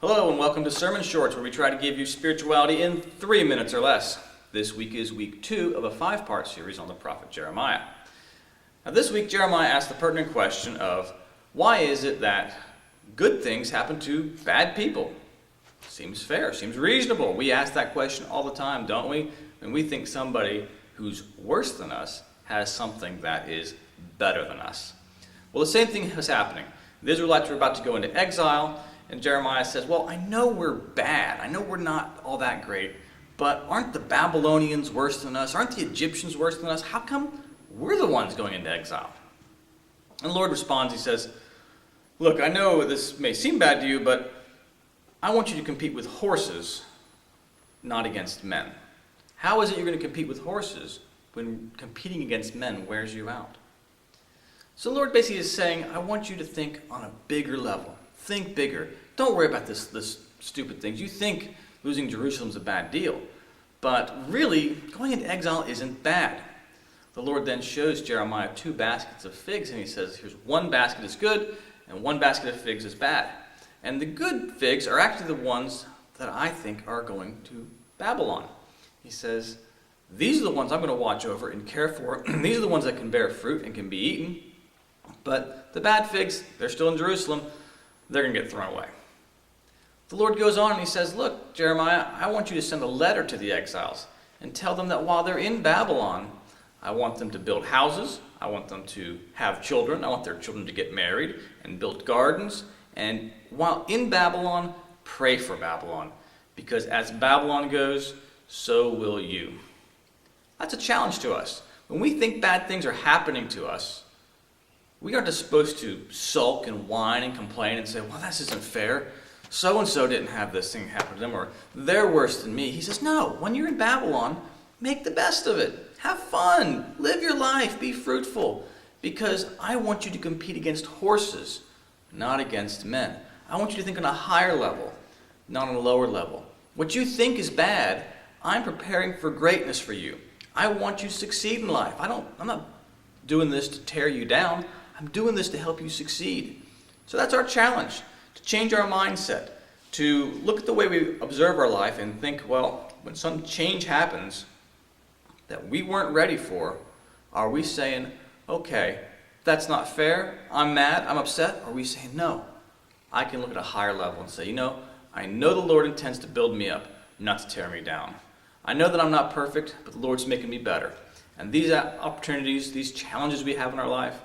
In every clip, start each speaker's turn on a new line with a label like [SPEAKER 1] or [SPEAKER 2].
[SPEAKER 1] Hello and welcome to Sermon Shorts, where we try to give you spirituality in 3 minutes or less. This week is week 2 of a 5-part series on the prophet Jeremiah. Now this week Jeremiah asked the pertinent question of, why is it that good things happen to bad people? Seems fair, seems reasonable. We ask that question all the time, don't we? When we think somebody who's worse than us has something that is better than us. Well, the same thing is happening. The Israelites are about to go into exile, and Jeremiah says, well, I know we're bad. I know we're not all that great, but aren't the Babylonians worse than us? Aren't the Egyptians worse than us? How come we're the ones going into exile? And the Lord responds, he says, look, I know this may seem bad to you, but I want you to compete with horses, not against men. How is it you're going to compete with horses when competing against men wears you out? So the Lord basically is saying, I want you to think on a bigger level. Think bigger. Don't worry about this stupid things. You think losing Jerusalem's a bad deal, but really, going into exile isn't bad. The Lord then shows Jeremiah 2 baskets of figs, and he says, here's one basket is good, and one basket of figs is bad. And the good figs are actually the ones that I think are going to Babylon. He says, these are the ones I'm going to watch over and care for. These are the ones that can bear fruit and can be eaten. But the bad figs, they're still in Jerusalem. They're going to get thrown away. The Lord goes on and he says, look, Jeremiah, I want you to send a letter to the exiles and tell them that while they're in Babylon, I want them to build houses. I want them to have children. I want their children to get married and build gardens. And while in Babylon, pray for Babylon. Because as Babylon goes, so will you. That's a challenge to us. When we think bad things are happening to us, we aren't just supposed to sulk and whine and complain and say, well, this isn't fair. So-and-so didn't have this thing happen to them, or they're worse than me. He says, no, when you're in Babylon, make the best of it. Have fun. Live your life. Be fruitful. Because I want you to compete against horses, not against men. I want you to think on a higher level, not on a lower level. What you think is bad, I'm preparing for greatness for you. I want you to succeed in life. I'm not doing this to tear you down. I'm doing this to help you succeed. So that's our challenge, to change our mindset, to look at the way we observe our life and think, well, when some change happens that we weren't ready for, are we saying, okay, that's not fair, I'm mad, I'm upset? Or are we saying, no, I can look at a higher level and say, I know the Lord intends to build me up, not to tear me down. I know that I'm not perfect, but the Lord's making me better. And these opportunities, these challenges we have in our life,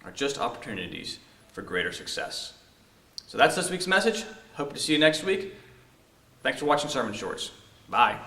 [SPEAKER 1] are just opportunities for greater success. So that's this week's message. Hope to see you next week. Thanks for watching Sermon Shorts. Bye.